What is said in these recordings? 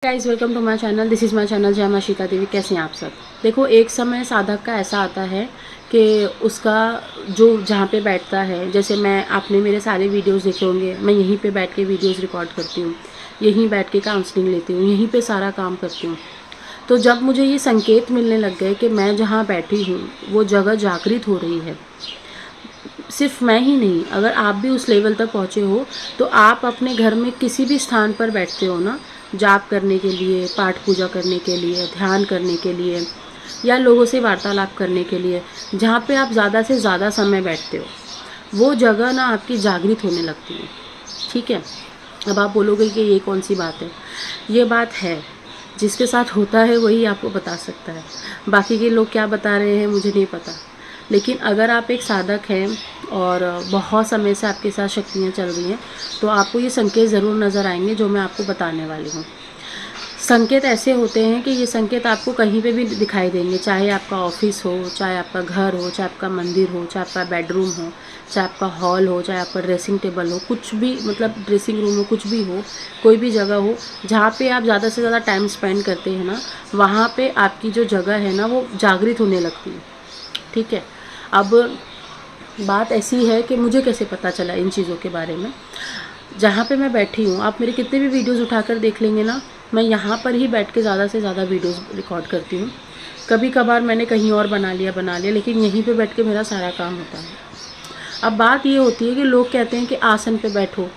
Guys welcome to my channel. This is my channel Jai Maa शीता देवी। कैसे हैं आप सब। देखो, एक समय साधक का ऐसा आता है कि उसका जो जहाँ पे बैठता है, जैसे आपने मेरे सारे वीडियोस देखे होंगे, मैं यहीं पे बैठ के वीडियोस रिकॉर्ड करती हूँ, यहीं बैठ के काउंसलिंग लेती हूँ, यहीं पे सारा काम करती हूँ। तो जब मुझे ये संकेत मिलने लग गए कि मैं जहाँ बैठी हूँ वो जगह जागृत हो रही है, सिर्फ मैं ही नहीं, अगर आप भी उस लेवल तक पहुँचे हो तो आप अपने घर में किसी भी स्थान पर बैठते हो ना, जाप करने के लिए, पाठ पूजा करने के लिए, ध्यान करने के लिए, या लोगों से वार्तालाप करने के लिए, जहाँ पे आप ज़्यादा से ज़्यादा समय बैठते हो, वो जगह ना आपकी जागृत होने लगती है। ठीक है। अब आप बोलोगे कि ये कौन सी बात है। ये बात है, जिसके साथ होता है वही आपको बता सकता है। बाकी के लोग क्या बता रहे हैं मुझे नहीं पता। लेकिन अगर आप एक साधक हैं और बहुत समय से आपके साथ शक्तियाँ चल रही हैं, तो आपको ये संकेत ज़रूर नज़र आएंगे जो मैं आपको बताने वाली हूँ। संकेत ऐसे होते हैं कि ये संकेत आपको कहीं पे भी दिखाई देंगे, चाहे आपका ऑफिस हो, चाहे आपका घर हो, चाहे आपका मंदिर हो, चाहे आपका बेडरूम हो, चाहे आपका हॉल हो, चाहे आपका ड्रेसिंग टेबल हो, कुछ भी, मतलब ड्रेसिंग रूम हो, कुछ भी हो, कोई भी जगह हो जहाँ पे आप ज़्यादा से ज़्यादा टाइम स्पेंड करते हैं ना, वहाँ पे आपकी जो जगह है ना वो जागृत होने लगती है। ठीक है। अब बात ऐसी है कि मुझे कैसे पता चला इन चीज़ों के बारे में। जहाँ पे मैं बैठी हूँ, आप मेरे कितने भी वीडियोस उठाकर देख लेंगे ना, मैं यहाँ पर ही बैठ के ज़्यादा से ज़्यादा वीडियोस रिकॉर्ड करती हूँ। कभी कभार मैंने कहीं और बना लिया, लेकिन यहीं पे बैठ के मेरा सारा काम होता है। अब बात ये होती है कि लोग कहते हैं कि आसन पे बैठो।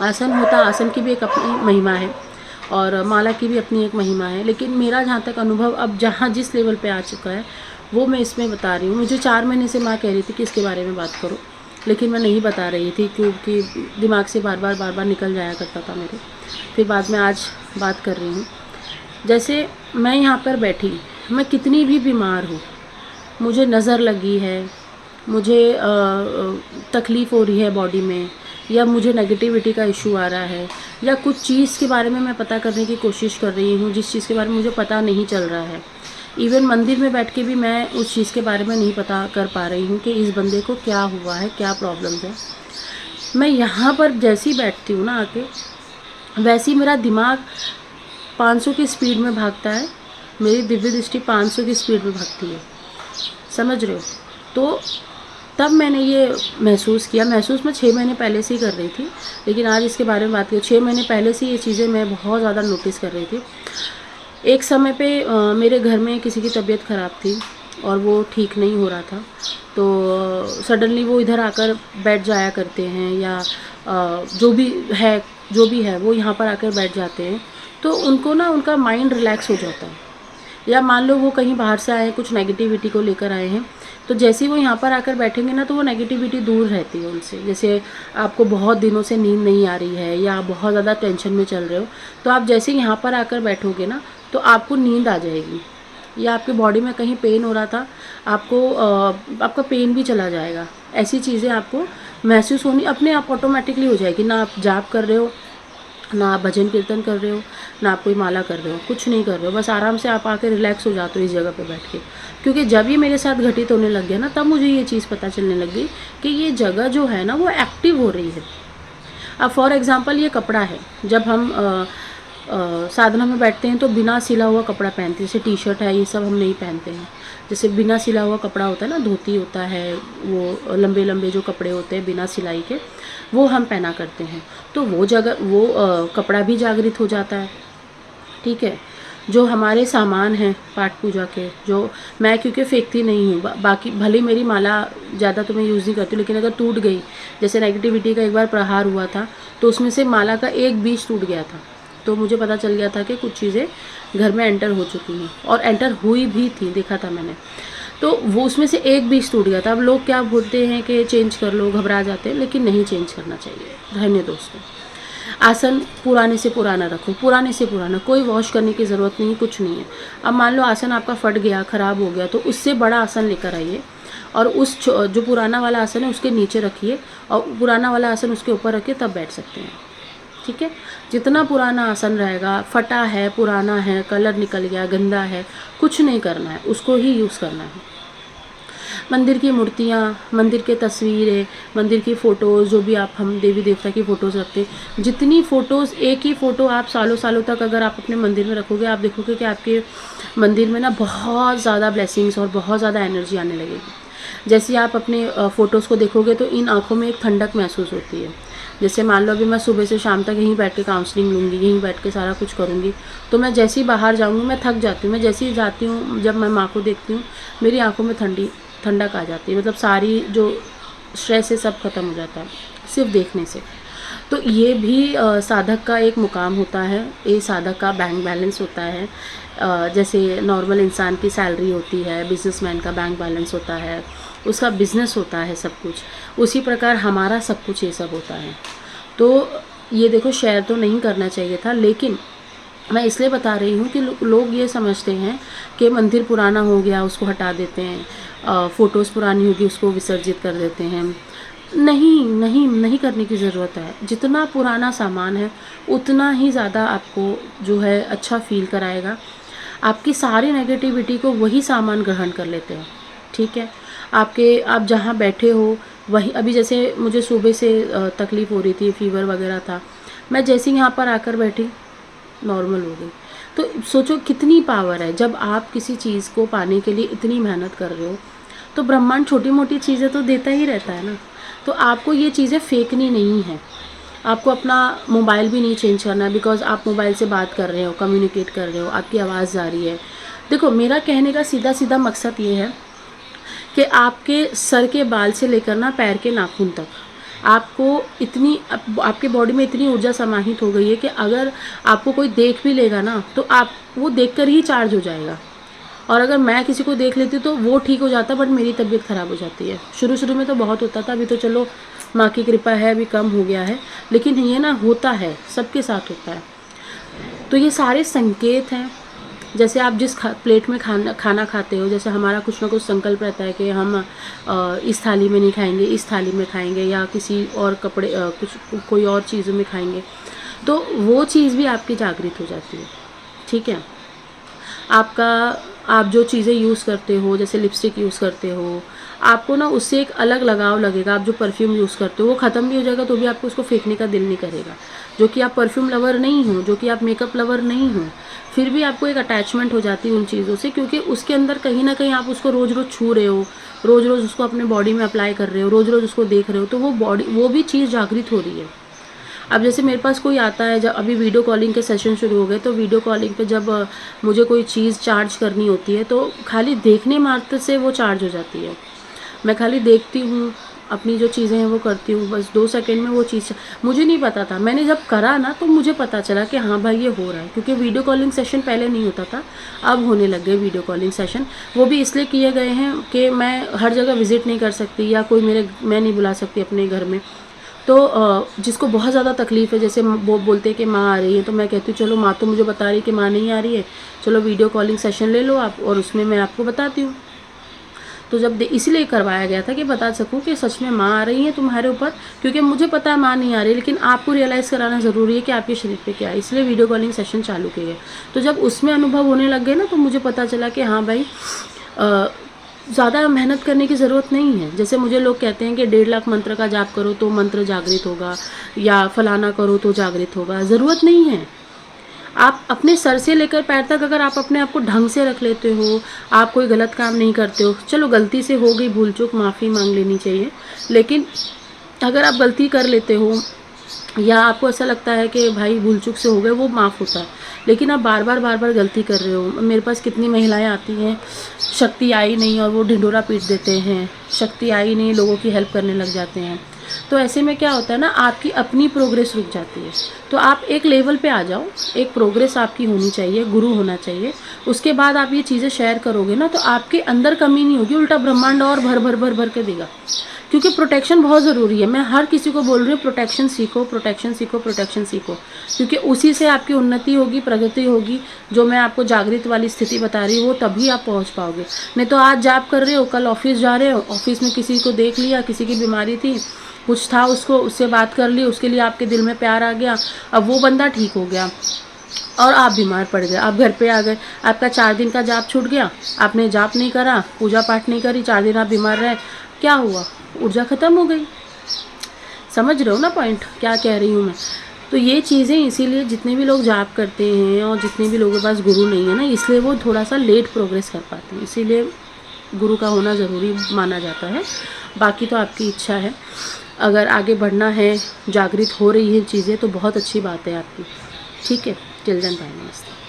आसन होता, आसन की भी एक अपनी महिमा है और माला की भी अपनी एक महिमा है, लेकिन मेरा जहाँ तक अनुभव अब जहाँ जिस लेवल पे आ चुका है वो मैं इसमें बता रही हूँ। मुझे 4 महीने से माँ कह रही थी कि इसके बारे में बात करो, लेकिन मैं नहीं बता रही थी क्योंकि दिमाग से बार बार निकल जाया करता था मेरे। फिर बाद में आज बात कर रही हूँ। जैसे मैं यहाँ पर बैठी, मैं कितनी भी बीमार हूँ, मुझे नज़र लगी है, मुझे तकलीफ़ हो रही है बॉडी में, या मुझे नेगेटिविटी का इशू आ रहा है, या कुछ चीज़ के बारे में मैं पता करने की कोशिश कर रही हूँ जिस चीज़ के बारे में मुझे पता नहीं चल रहा है। इवन मंदिर में बैठ के भी मैं उस चीज़ के बारे में नहीं पता कर पा रही हूँ कि इस बंदे को क्या हुआ है, क्या प्रॉब्लम्स है। मैं यहाँ पर जैसी बैठती हूँ ना आके, वैसी मेरा दिमाग 500 की स्पीड में भागता है, मेरी दिव्य दृष्टि 500 की स्पीड में भागती है। समझ रहे हो। तो तब मैंने ये महसूस मैं 6 महीने पहले से ही कर रही थी, लेकिन आज इसके बारे में बात करूँ, 6 महीने पहले से ये चीज़ें मैं बहुत ज़्यादा नोटिस कर रही थी। एक समय पे मेरे घर में किसी की तबीयत ख़राब थी और वो ठीक नहीं हो रहा था, तो सडनली वो इधर आकर बैठ जाया करते हैं, या जो भी है वो यहाँ पर आकर बैठ जाते हैं, तो उनको ना उनका माइंड रिलैक्स हो जाता है। या मान लो वो कहीं बाहर से आए हैं, कुछ नेगेटिविटी को लेकर आए हैं, तो जैसे ही वो यहाँ पर आकर बैठेंगे ना, तो वो नेगेटिविटी दूर रहती है उनसे। जैसे आपको बहुत दिनों से नींद नहीं आ रही है या आप बहुत ज़्यादा टेंशन में चल रहे हो, तो आप जैसे ही यहाँ पर आकर बैठोगे ना, तो आपको नींद आ जाएगी। या आपके बॉडी में कहीं पेन हो रहा था, आपका पेन भी चला जाएगा। ऐसी चीज़ें आपको महसूस होनी अपने आप ऑटोमेटिकली हो जाएगी। ना आप जाप कर रहे हो, ना आप भजन कीर्तन कर रहे हो, ना आप कोई माला कर रहे हो, कुछ नहीं कर रहे हो, बस आराम से आप आके रिलैक्स हो जाते हो इस जगह पे बैठ के। क्योंकि जब ये मेरे साथ घटित होने लग गया ना, तब मुझे ये चीज़ पता चलने लग गई कि ये जगह जो है ना वो एक्टिव हो रही है। अब फॉर एग्ज़ाम्पल ये कपड़ा है, जब हम साधना में बैठते हैं तो बिना सिला हुआ कपड़ा पहनते हैं, जैसे टी शर्ट है, ये सब हम नहीं पहनते हैं। जैसे बिना सिला हुआ कपड़ा होता है ना, धोती होता है, वो लंबे लंबे जो कपड़े होते हैं बिना सिलाई के, वो हम पहना करते हैं। तो वो जगह वो कपड़ा भी जागृत हो जाता है। ठीक है। जो हमारे सामान हैं पाठ पूजा के, जो मैं क्योंकि फेंकती नहीं हूँ, बाकी भले मेरी माला ज़्यादा तो मैं यूज़ नहीं करती, लेकिन अगर टूट गई, जैसे नेगेटिविटी का एक बार प्रहार हुआ था, तो उसमें से माला का एक बीज टूट गया था, तो मुझे पता चल गया था कि कुछ चीज़ें घर में एंटर हो चुकी हैं, और एंटर हुई भी थी, देखा था मैंने। तो वो उसमें से एक बीज टूट गया था। अब लोग क्या बोलते हैं कि चेंज कर लो, घबरा जाते हैं, लेकिन नहीं चेंज करना चाहिए। रहने दोस्तों, आसन पुराने से पुराना रखो, पुराने से पुराना, कोई वॉश करने की ज़रूरत नहीं, कुछ नहीं है। अब मान लो आसन आपका फट गया, ख़राब हो गया, तो उससे बड़ा आसन लेकर आइए और उस जो पुराना वाला आसन है उसके नीचे रखिए, और पुराना वाला आसन उसके ऊपर रखिए, तब बैठ सकते हैं। ठीक है। जितना पुराना आसन रहेगा, फटा है, पुराना है, कलर निकल गया, गंदा है, कुछ नहीं करना है, उसको ही यूज़ करना है। मंदिर की मूर्तियाँ, मंदिर के तस्वीरें, मंदिर की फ़ोटोज़, जो भी आप हम देवी देवता की फ़ोटोज़ रखते हैं, जितनी फ़ोटोज़, एक ही फ़ोटो आप सालों सालों तक अगर आप अपने मंदिर में रखोगे, आप देखोगे कि आपके मंदिर में ना बहुत ज़्यादा ब्लेसिंग्स और बहुत ज़्यादा एनर्जी आने लगेगी। जैसे आप अपने फ़ोटोज़ को देखोगे तो इन आँखों में एक ठंडक महसूस होती है। जैसे मान लो अभी मैं सुबह से शाम तक यहीं बैठ के काउंसलिंग लूँगी, यहीं बैठ के सारा कुछ करूँगी, तो मैं जैसे ही बाहर जाऊँगी मैं थक जाती हूँ। मैं जैसे ही जाती हूँ, जब मैं माँ को देखती हूँ, मेरी आँखों में ठंडक आ जाती है। मतलब सारी जो स्ट्रेस है सब खत्म हो जाता है सिर्फ देखने से। तो ये भी साधक का एक मुकाम होता है, ये साधक का बैंक बैलेंस होता है। जैसे नॉर्मल इंसान की सैलरी होती है, बिजनेसमैन का बैंक बैलेंस होता है, उसका बिजनेस होता है सब कुछ, उसी प्रकार हमारा सब कुछ ये सब होता है। तो ये देखो शेयर तो नहीं करना चाहिए था, लेकिन मैं इसलिए बता रही हूँ कि लोग ये समझते हैं कि मंदिर पुराना हो गया उसको हटा देते हैं, फ़ोटोज़ पुरानी होगी उसको विसर्जित कर देते हैं। नहीं, नहीं, नहीं करने की ज़रूरत है। जितना पुराना सामान है उतना ही ज़्यादा आपको जो है अच्छा फ़ील कराएगा। आपकी सारी नेगेटिविटी को वही सामान ग्रहण कर लेते हैं, ठीक है? आप जहाँ बैठे हो वही, अभी जैसे मुझे सुबह से तकलीफ़ हो रही थी, फ़ीवर वग़ैरह था। मैं जैसे ही यहाँ पर आकर बैठी, नॉर्मल हो गई। तो सोचो कितनी पावर है, जब आप किसी चीज़ को पाने के लिए इतनी मेहनत कर रहे हो, तो ब्रह्मांड छोटी-मोटी चीज़ें तो देता ही रहता है ना। तो आपको ये चीज़ें फेंकनी नहीं है। आपको अपना मोबाइल भी नहीं चेंज करना है, बिकॉज़ आप मोबाइल से बात कर रहे हो, कम्युनिकेट कर रहे हो, आपकी आवाज़ जा रही है। देखो मेरा कहने का सीधा-सीधा मकसद ये है कि आपके सर के बाल से लेकर ना पैर के नाखून तक आपको आपके बॉडी में इतनी ऊर्जा समाहित हो गई है कि अगर आपको कोई देख भी लेगा ना, तो आप वो देखकर ही चार्ज हो जाएगा। और अगर मैं किसी को देख लेती हूँ तो वो ठीक हो जाता है, बट मेरी तबीयत ख़राब हो जाती है। शुरू-शुरू में तो बहुत होता था, अभी तो चलो माँ की कृपा है, अभी कम हो गया है। लेकिन ये ना होता है, सबके साथ होता है। तो ये सारे संकेत हैं। जैसे आप जिस प्लेट में खाना खाते हो, जैसे हमारा कुछ ना कुछ संकल्प रहता है कि हम इस थाली में नहीं खाएंगे, इस थाली में खाएंगे, या किसी और कुछ कोई और चीज़ों में खाएंगे, तो वो चीज़ भी आपकी जागृत हो जाती है, ठीक है? आपका आप जो चीज़ें यूज़ करते हो, जैसे लिपस्टिक यूज़ करते हो, आपको ना उससे एक अलग लगाव लगेगा। आप जो परफ्यूम यूज़ करते हो वो ख़त्म भी हो जाएगा तो भी आपको उसको फेंकने का दिल नहीं करेगा। जो कि आप परफ्यूम लवर नहीं हो, जो कि आप मेकअप लवर नहीं हो, फिर भी आपको एक अटैचमेंट हो जाती है उन चीज़ों से, क्योंकि उसके अंदर कहीं न कहीं आप उसको रोज़-रोज़ छू रहे हो, रोज़-रोज़ उसको अपने बॉडी में अप्लाई कर रहे हो, रोज़-रोज़ उसको देख रहे हो, तो वो भी चीज़ जागृत हो रही है। अब जैसे मेरे पास कोई आता है, जब अभी वीडियो कॉलिंग के सेशन शुरू हो गए, तो वीडियो कॉलिंग पे जब मुझे कोई चीज़ चार्ज करनी होती है, तो खाली देखने मात्र से वो चार्ज हो जाती है। मैं खाली देखती हूँ, अपनी जो चीज़ें हैं वो करती हूँ, बस 2 सेकंड में वो चीज़, मुझे नहीं पता था। मैंने जब करा ना तो मुझे पता चला कि हाँ भाई ये हो रहा है, क्योंकि वीडियो कॉलिंग सेशन पहले नहीं होता था, अब होने लग गए वीडियो कॉलिंग सेशन। वो भी इसलिए किए गए हैं कि मैं हर जगह विज़िट नहीं कर सकती, या मैं नहीं बुला सकती अपने घर में। तो जिसको बहुत ज़्यादा तकलीफ़ है, जैसे वो बोलते हैं कि माँ आ रही है, तो मैं कहती हूँ चलो माँ तो मुझे बता रही है कि माँ नहीं आ रही है, चलो वीडियो कॉलिंग सेशन ले लो आप, और उसमें मैं आपको बताती हूँ। तो जब इसीलिए करवाया गया था कि बता सकूँ कि सच में माँ आ रही है तुम्हारे ऊपर, क्योंकि मुझे पता है माँ नहीं आ रही, लेकिन आपको रियलाइज़ कराना ज़रूरी है कि आपके शरीर पे क्या है, इसलिए वीडियो कॉलिंग सेशन चालू किए गए। तो जब उसमें अनुभव होने लग गए ना, तो मुझे पता चला कि हाँ भाई, ज़्यादा मेहनत करने की ज़रूरत नहीं है। जैसे मुझे लोग कहते हैं कि 1.5 लाख मंत्र का जाप करो तो मंत्र जागृत होगा, या फलाना करो तो जागृत होगा। ज़रूरत नहीं है। आप अपने सर से लेकर पैर तक अगर आप अपने आप को ढंग से रख लेते हो, आप कोई गलत काम नहीं करते हो, चलो गलती से हो गई भूल चूक, माफ़ी मांग लेनी चाहिए। लेकिन अगर आप गलती कर लेते हो, या आपको ऐसा लगता है कि भाई भूल चूक से हो गए, वो माफ़ होता है। लेकिन आप बार-बार गलती कर रहे हो। मेरे पास कितनी महिलाएं आती हैं, शक्ति आई नहीं और वो ढिंढोरा पीट देते हैं, शक्ति आई नहीं, लोगों की हेल्प करने लग जाते हैं। तो ऐसे में क्या होता है ना, आपकी अपनी प्रोग्रेस रुक जाती है। तो आप एक लेवल पे आ जाओ, एक प्रोग्रेस आपकी होनी चाहिए, गुरु होना चाहिए। उसके बाद आप ये चीज़ें शेयर करोगे ना, तो आपके अंदर कमी नहीं होगी, उल्टा ब्रह्मांड और भर के देगा। क्योंकि प्रोटेक्शन बहुत ज़रूरी है। मैं हर किसी को बोल रही हूँ, प्रोटेक्शन सीखो, प्रोटेक्शन सीखो, प्रोटेक्शन सीखो, क्योंकि उसी से आपकी उन्नति होगी, प्रगति होगी। जो मैं आपको जागृत वाली स्थिति बता रही हूँ, वो तभी आप पहुँच पाओगे। नहीं तो आज जाप कर रहे हो, कल ऑफिस जा रहे हो, ऑफिस में किसी को देख लिया, किसी की बीमारी थी, कुछ था, उससे बात कर ली, उसके लिए आपके दिल में प्यार आ गया, अब वो बंदा ठीक हो गया, और आप बीमार पड़ गए, आप घर पे आ गए, आपका 4 दिन का जाप छूट गया, आपने जाप नहीं करा, पूजा पाठ नहीं करी, 4 दिन आप बीमार रहे, क्या हुआ? ऊर्जा ख़त्म हो गई। समझ रहे हो ना पॉइंट क्या कह रही हूँ मैं? तो ये चीज़ें इसीलिए जितने भी लोग जाप करते हैं और जितने भी लोगों के पास गुरु नहीं है ना, इसलिए वो थोड़ा सा लेट प्रोग्रेस कर पाते हैं, इसीलिए गुरु का होना ज़रूरी माना जाता है। बाकी तो आपकी इच्छा है, अगर आगे बढ़ना है, जागृत हो रही हैं चीज़ें, तो बहुत अच्छी बात है आपकी। ठीक है, चिल्ड्रन, बाय, नमस्ते।